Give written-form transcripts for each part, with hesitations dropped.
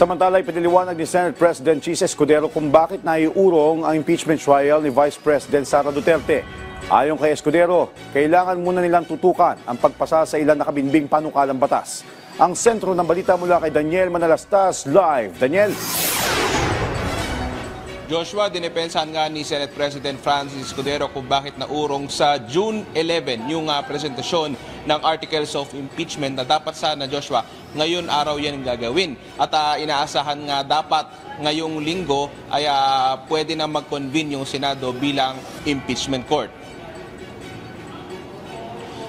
Samantala, ipiniliwanag ni Senate President Chis Escudero kung bakit naiurong ang impeachment trial ni Vice President Sara Duterte. Ayon kay Escudero, kailangan muna nilang tutukan ang pagpasa sa ilang nakabinbing panukalang batas. Ang sentro ng balita mula kay Daniel Manalastas, live. Daniel. Joshua, dinepensahan nga ni Senate President Francis Escudero kung bakit naurong sa June 11 yung presentasyon ng Articles of Impeachment na dapat sana, Joshua, ngayon araw yan gagawin. At inaasahan nga dapat ngayong linggo ay pwede na mag-convene yung Senado bilang impeachment court.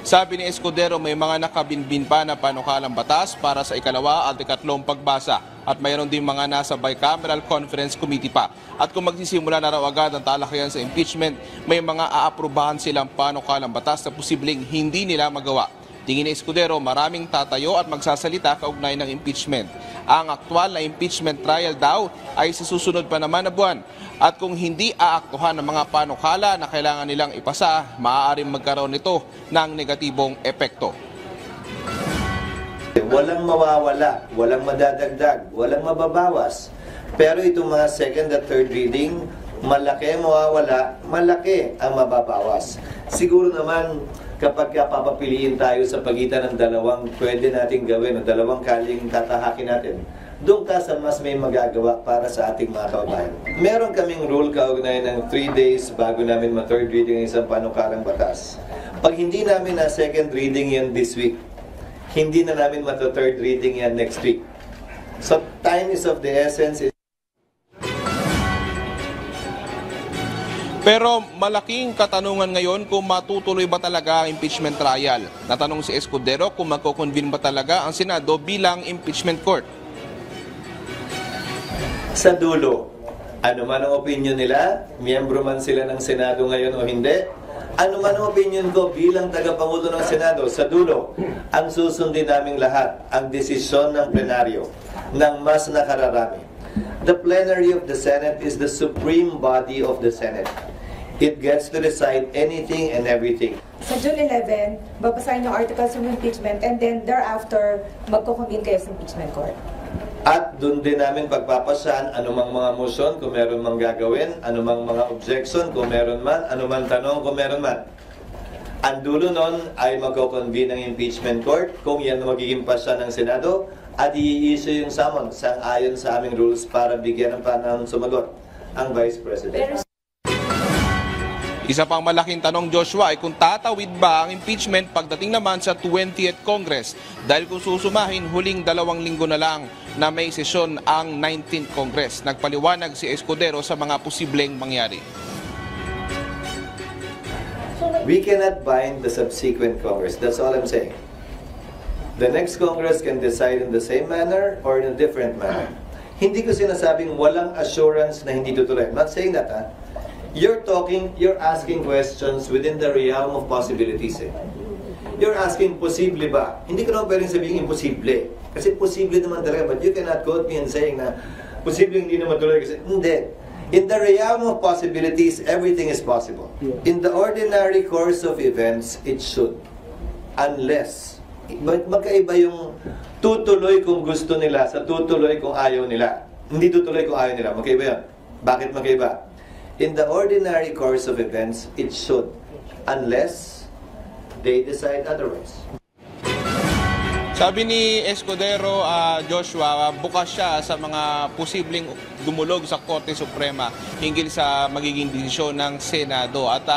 Sabi ni Escudero, may mga nakabinbin pa na panukalang batas para sa ikalawa at ikatlong pagbasa at mayroon din mga nasa bicameral conference committee pa. At kung magsisimula na raw agad ang talakayan sa impeachment, may mga aaprubahan silang panukalang batas na posibleng hindi nila magawa. Tingin ni Escudero, maraming tatayo at magsasalita kaugnay ng impeachment. Ang aktwal na impeachment trial daw ay sa susunod pa naman na buwan. At kung hindi aaktuhan ng mga panukala na kailangan nilang ipasa, maaaring magkaroon nito ng negatibong epekto. Walang mawawala, walang madadagdag, walang mababawas. Pero itong mga second at third reading, malaki mawawala, malaki ang mababawas. Siguro naman, kapag papapiliin tayo sa pagitan ng dalawang pwede nating gawin o dalawang kaling tatahakin natin, doon ka sa mas may magagawa para sa ating mga kababayan. Meron kaming rule kaugnay ng 3 days bago namin ma-third reading ang isang panukalang batas. Pag hindi namin na second reading yan this week, hindi na namin ma-third reading yan next week. So time is of the essence. Pero malaking katanungan ngayon kung matutuloy ba talaga ang impeachment trial. Natanong si Escudero kung magko-convene ba talaga ang Senado bilang impeachment court. Sa dulo, ano man ang opinion nila, miyembro man sila ng Senado ngayon o hindi, ano man ang opinion ko bilang tagapangulo ng Senado, sa dulo, ang susundin naming lahat, ang desisyon ng plenaryo ng mas nakararami. The plenary of the Senate is the supreme body of the Senate. It gets to decide anything and everything. Sa June 11, babasahin yung articles of impeachment and then thereafter, magko-convene kayo sa impeachment court. At doon din namin pagpapasahan anumang mga motion kung meron mang gagawin, anumang mga objection kung meron man, anumang tanong kung meron man. Ang dulo nun ay magko-convene ng impeachment court kung yan magiging pasya ng Senado at i-issue yung summons sang-ayon sa aming rules para bigyan ng panahon sumagot ang Vice President. Isa pang malaking tanong, Joshua, ay kung tatawid ba ang impeachment pagdating naman sa 20th Congress dahil kung susumahin huling 2 linggo na lang na may sesyon ang 19th Congress. Nagpaliwanag si Escudero sa mga posibleng mangyari. We cannot bind the subsequent Congress. That's all I'm saying. The next Congress can decide in the same manner or in a different manner. Hindi ko sinasabing walang assurance na hindi tutuloy. I'm not saying that, ha? You're asking questions within the realm of possibilities. You're asking, posible ba? Hindi ko naman pwedeng sabihin imposible. Kasi posible naman talaga. But you cannot quote me and saying na posible hindi naman tuloy. Kasi hindi. In the realm of possibilities, everything is possible. In the ordinary course of events, it should. Unless, magkaiba yung tutuloy kung gusto nila sa tutuloy kung ayaw nila. Hindi tutuloy kung ayaw nila. Magkaiba yan. Bakit magkaiba? In the ordinary course of events, it should, unless they decide otherwise. Sabi ni Escudero, Joshua, bukas siya sa mga posibleng dumulog sa Korte Suprema hinggil sa magiging desisyon ng Senado. At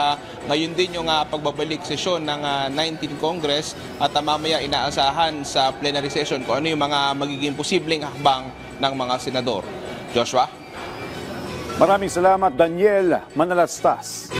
ngayon din yung pagbabalik sesyon ng 19th Congress at mamaya inaasahan sa plenary session kung ano yung mga magiging posibleng hakbang ng mga senador. Joshua? Maraming salamat, Daniel Manalastas.